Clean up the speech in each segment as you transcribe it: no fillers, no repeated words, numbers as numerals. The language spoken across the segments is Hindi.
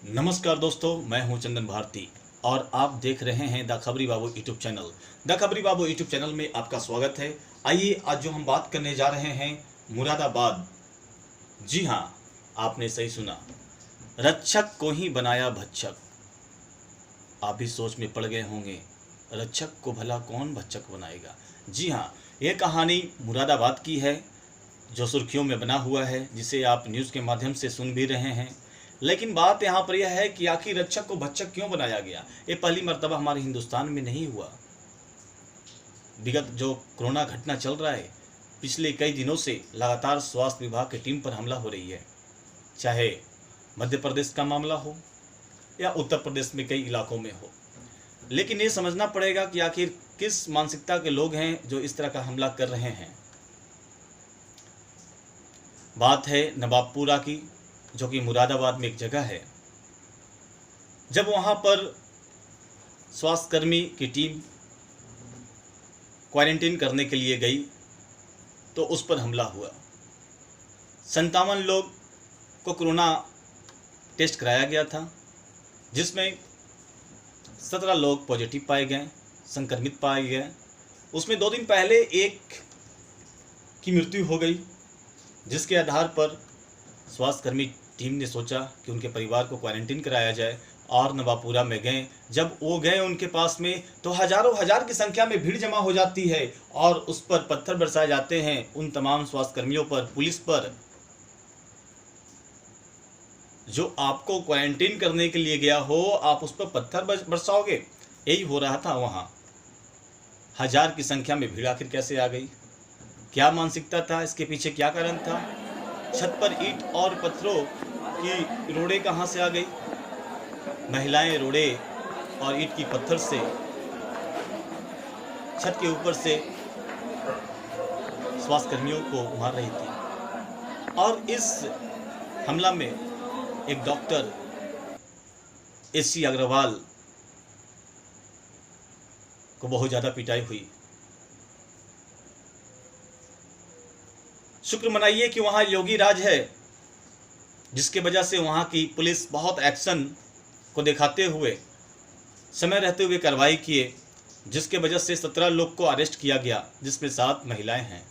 नमस्कार दोस्तों, मैं हूं चंदन भारती और आप देख रहे हैं द खबरी बाबू यूट्यूब चैनल। द खबरी बाबू यूट्यूब चैनल में आपका स्वागत है। आइए आज जो हम बात करने जा रहे हैं मुरादाबाद। जी हां, आपने सही सुना, रक्षक को ही बनाया भक्षक। आप भी सोच में पड़ गए होंगे, रक्षक को भला कौन भक्षक बनाएगा। जी हां, ये कहानी मुरादाबाद की है जो सुर्खियों में बना हुआ है, जिसे आप न्यूज़ के माध्यम से सुन भी रहे हैं। लेकिन बात यहाँ पर यह है कि आखिर रक्षक को भक्षक क्यों बनाया गया। ये पहली मर्तबा हमारे हिंदुस्तान में नहीं हुआ। विगत जो कोरोना घटना चल रहा है, पिछले कई दिनों से लगातार स्वास्थ्य विभाग की टीम पर हमला हो रही है, चाहे मध्य प्रदेश का मामला हो या उत्तर प्रदेश में कई इलाकों में हो। लेकिन ये समझना पड़ेगा कि आखिर किस मानसिकता के लोग हैं जो इस तरह का हमला कर रहे हैं। बात है नवाबपुरा की, जो कि मुरादाबाद में एक जगह है। जब वहाँ पर स्वास्थ्यकर्मी की टीम क्वारंटीन करने के लिए गई तो उस पर हमला हुआ। 57 लोग को कोरोना टेस्ट कराया गया था, जिसमें 17 लोग पॉजिटिव पाए गए, संक्रमित पाए गए। उसमें 2 दिन पहले एक की मृत्यु हो गई, जिसके आधार पर स्वास्थ्यकर्मी टीम ने सोचा कि उनके परिवार को क्वारंटीन कराया जाए और नवाबपुरा में गए। जब वो गए उनके पास में, तो हजारों हजार की संख्या में भीड़ जमा हो जाती है और उस पर पत्थर बरसाए जाते हैं, उन तमाम स्वास्थ्यकर्मियों पर, पुलिस पर, जो आपको क्वारंटीन करने के लिए गया हो, आप उस पर पत्थर बरसाओगे। यही हो रहा था वहाँ। हजार की संख्या में भीड़ आखिर कैसे आ गई, क्या मानसिकता था, इसके पीछे क्या कारण था। छत पर ईंट और पत्थरों की रोड़े कहाँ से आ गई। महिलाएं रोड़े और ईंट की पत्थर से छत के ऊपर से स्वास्थ्यकर्मियों को मार रही थी। और इस हमला में एक डॉक्टर एसी अग्रवाल को बहुत ज़्यादा पिटाई हुई। शुक्र मनाइए कि वहाँ योगी राज है, जिसके वजह से वहाँ की पुलिस बहुत एक्शन को दिखाते हुए, समय रहते हुए कार्रवाई किए, जिसके वजह से 17 लोग को अरेस्ट किया गया, जिसमें 7 महिलाएं हैं।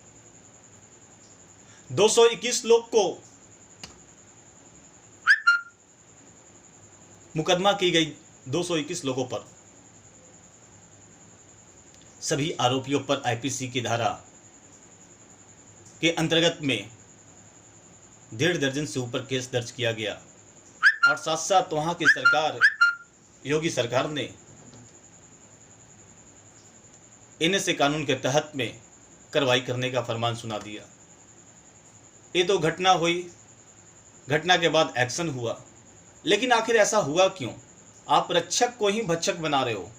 221 लोग को मुकदमा की गई, 221 लोगों पर। सभी आरोपियों पर आईपीसी की धारा के अंतर्गत में 1.5 दर्जन से ऊपर केस दर्ज किया गया। और साथ साथ वहाँ की सरकार, योगी सरकार ने एनएसए कानून के तहत में कार्रवाई करने का फरमान सुना दिया। ये तो घटना हुई, घटना के बाद एक्शन हुआ। लेकिन आखिर ऐसा हुआ क्यों। आप रक्षक को ही भक्षक बना रहे हो,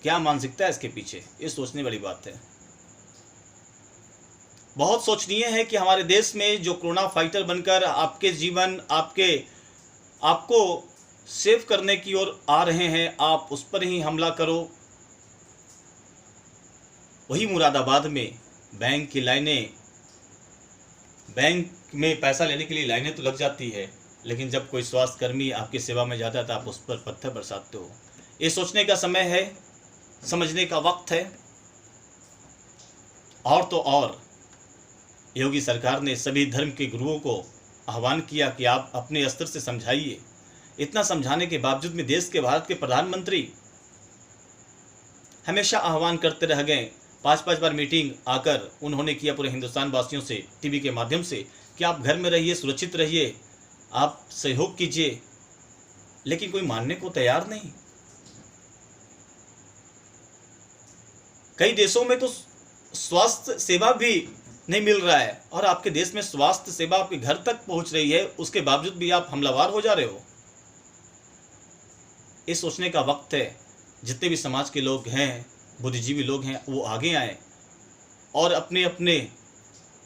क्या मानसिकता है इसके पीछे, ये सोचने वाली बात है। बहुत सोचनीय है कि हमारे देश में जो कोरोना फाइटर बनकर आपके जीवन, आपको सेव करने की ओर आ रहे हैं, आप उस पर ही हमला करो। वही मुरादाबाद में बैंक की लाइनें, बैंक में पैसा लेने के लिए लाइनें तो लग जाती है, लेकिन जब कोई स्वास्थ्यकर्मी आपकी सेवा में जाता है तो आप उस पर पत्थर बरसाते हो। ये सोचने का समय है, समझने का वक्त है। और तो और योगी सरकार ने सभी धर्म के गुरुओं को आह्वान किया कि आप अपने स्तर से समझाइए। इतना समझाने के बावजूद में देश के, भारत के प्रधानमंत्री हमेशा आह्वान करते रह गए। 5-5 बार मीटिंग आकर उन्होंने किया पूरे हिंदुस्तान वासियों से, टीवी के माध्यम से, कि आप घर में रहिए, सुरक्षित रहिए, आप सहयोग कीजिए। लेकिन कोई मानने को तैयार नहीं। कई देशों में तो स्वास्थ्य सेवा भी नहीं मिल रहा है, और आपके देश में स्वास्थ्य सेवा आपके घर तक पहुंच रही है, उसके बावजूद भी आप हमलावर हो जा रहे हो। ये सोचने का वक्त है। जितने भी समाज के लोग हैं, बुद्धिजीवी लोग हैं, वो आगे आए और अपने अपने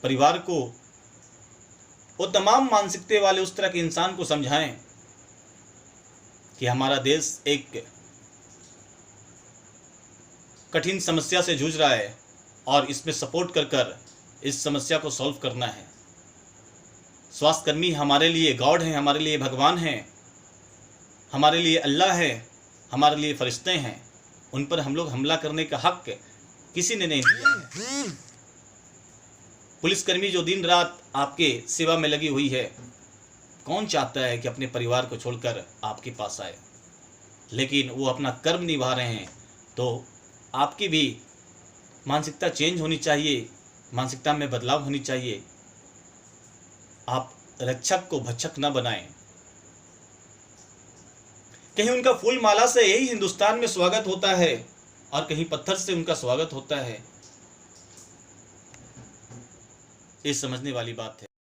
परिवार को, वो तमाम मानसिकता वाले उस तरह के इंसान को समझाएं कि हमारा देश एक कठिन समस्या से जूझ रहा है और इसमें सपोर्ट कर इस समस्या को सॉल्व करना है। स्वास्थ्यकर्मी हमारे लिए गॉड हैं, हमारे लिए भगवान हैं, हमारे लिए अल्लाह है, हमारे लिए फरिश्ते हैं, उन पर हम लोग हमला करने का हक किसी ने नहीं दिया है। पुलिसकर्मी जो दिन रात आपके सेवा में लगी हुई है, कौन चाहता है कि अपने परिवार को छोड़कर आपके पास आए, लेकिन वो अपना कर्म निभा रहे हैं। तो आपकी भी मानसिकता चेंज होनी चाहिए, मानसिकता में बदलाव होनी चाहिए। आप रक्षक को भक्षक न बनाएं। कहीं उनका फूल माला से यही हिंदुस्तान में स्वागत होता है और कहीं पत्थर से उनका स्वागत होता है। ये समझने वाली बात है।